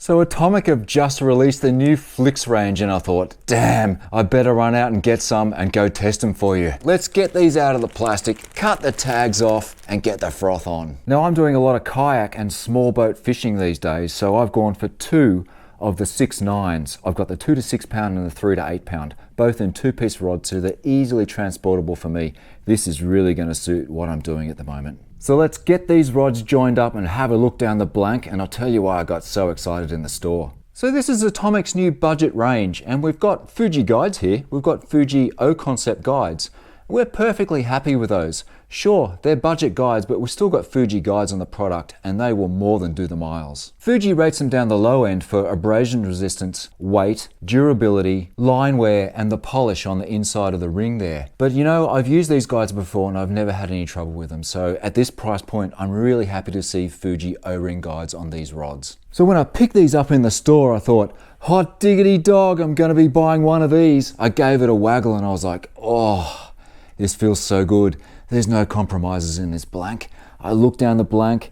So Atomic have just released the new Flickz range and I thought, damn, I better run out and get some and go test them for you. Let's get these out of the plastic, cut the tags off and get the froth on. Now I'm doing a lot of kayak and small boat fishing these days, so I've gone for two of the 6.9s. I've got the 2 to 6 pound and the 3 to 8 pound, both in 2-piece rods, so they're easily transportable for me. This is really going to suit what I'm doing at the moment. So let's get these rods joined up and have a look down the blank, and I'll tell you why I got so excited in the store. So this is Atomic's new budget range, and we've got Fuji guides here. We've got Fuji O-Concept guides. We're perfectly happy with those. Sure, they're budget guides, but we've still got Fuji guides on the product and they will more than do the miles. Fuji rates them down the low end for abrasion resistance, weight, durability, line wear, and the polish on the inside of the ring there. But you know, I've used these guides before and I've never had any trouble with them. So at this price point, I'm really happy to see Fuji O-ring guides on these rods. So when I picked these up in the store, I thought, hot diggity dog, I'm gonna be buying one of these. I gave it a waggle and I was like, oh, this feels so good. There's no compromises in this blank. I looked down the blank,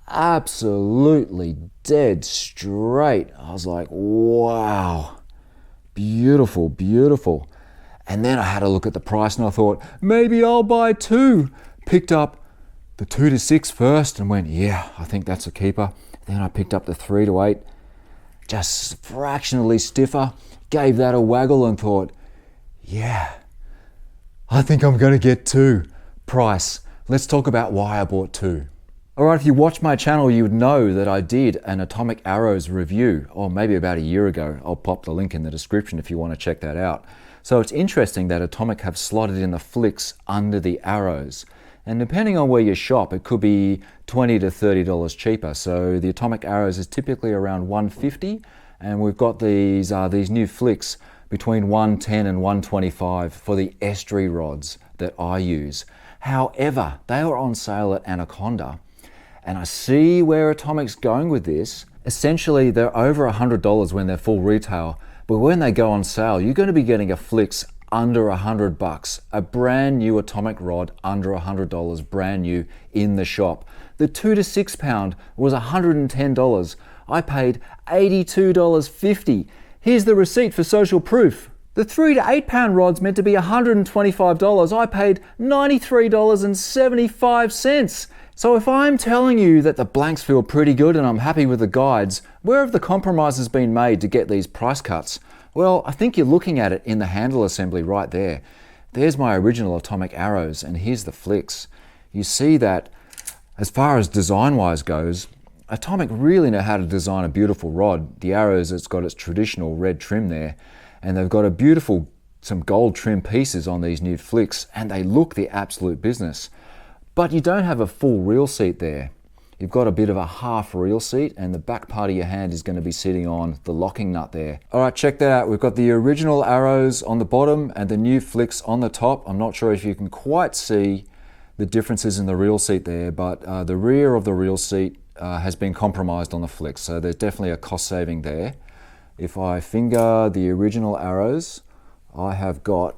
absolutely dead straight. I was like, wow, beautiful, beautiful. And then I had a look at the price and I thought, maybe I'll buy two. Picked up the 2 to 6 first and went, yeah, I think that's a keeper. Then I picked up the 3 to 8, just fractionally stiffer, gave that a waggle and thought, yeah, I think I'm gonna get two. Price. Let's talk about why I bought two. Alright, if you watch my channel, you would know that I did an Atomic Arrowz review, or maybe about a year ago. I'll pop the link in the description if you want to check that out. So it's interesting that Atomic have slotted in the Flickz under the Arrowz. And depending on where you shop, it could be $20 to $30 cheaper. So the Atomic Arrowz is typically around $150, and we've got these new Flickz between $110 and $125 for the estuary rods that I use. However, they were on sale at Anaconda, and I see where Atomic's going with this. Essentially, they're over $100 when they're full retail, but when they go on sale, you're going to be getting a Flickz under $100, a brand new Atomic rod under $100, brand new in the shop. The 2 to 6 pound was $110. I paid $82.50. Here's the receipt for social proof. The 3 to 8 pound rod's meant to be $125. I paid $93.75. So if I'm telling you that the blanks feel pretty good and I'm happy with the guides, where have the compromises been made to get these price cuts? Well, I think you're looking at it in the handle assembly right there. There's my original Atomic Arrowz and here's the Flickz. You see that as far as design-wise goes, Atomic really know how to design a beautiful rod. The Arrowz, it's got its traditional red trim there, and they've got a beautiful, some gold trim pieces on these new Flickz, and they look the absolute business. But you don't have a full reel seat there. You've got a bit of a half reel seat, and the back part of your hand is going to be sitting on the locking nut there. All right, check that out. We've got the original Arrowz on the bottom and the new Flickz on the top. I'm not sure if you can quite see the differences in the reel seat there, but the rear of the reel seat has been compromised on the Flickz, so there's definitely a cost saving there. If I finger the original Arrowz, I have got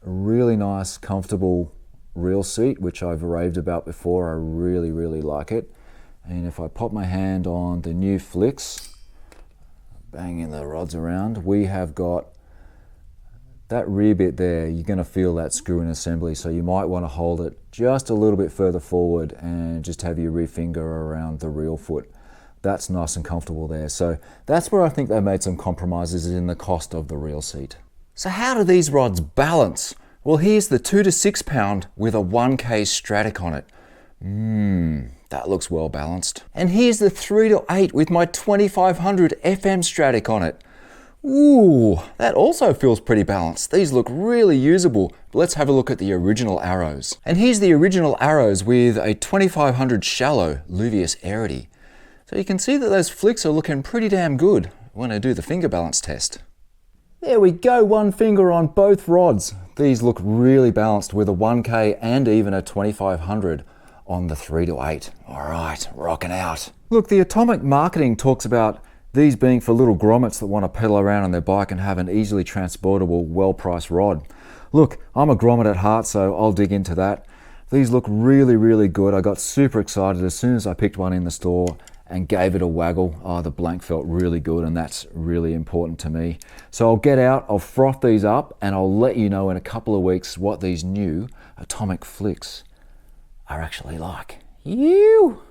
a really nice, comfortable reel seat, which I've raved about before. I really, really like it. And if I pop my hand on the new Flickz, banging the rods around, we have got that rear bit there. You're going to feel that screw in assembly, so you might want to hold it just a little bit further forward and just have your rear finger around the reel foot. That's nice and comfortable there. So that's where I think they made some compromises in the cost of the reel seat. So how do these rods balance? Well, here's the 2 to 6 pound with a 1K Stratic on it. That looks well balanced. And here's the 3 to 8 with my 2500 FM Stratic on it. Ooh, that also feels pretty balanced. These look really usable. But let's have a look at the original Arrowz. And here's the original Arrowz with a 2500 shallow Luvius Arity. So you can see that those Flickz are looking pretty damn good when I do the finger balance test. There we go, one finger on both rods. These look really balanced with a 1K and even a 2500 on the 3 to 8. All right, rocking out. Look, the Atomic marketing talks about these being for little grommets that want to pedal around on their bike and have an easily transportable, well-priced rod. Look, I'm a grommet at heart, so I'll dig into that. These look really, really good. I got super excited as soon as I picked one in the store, and gave it a waggle. Oh, the blank felt really good, and that's really important to me. So I'll get out, I'll froth these up, and I'll let you know in a couple of weeks what these new Atomic Flickz are actually like. You.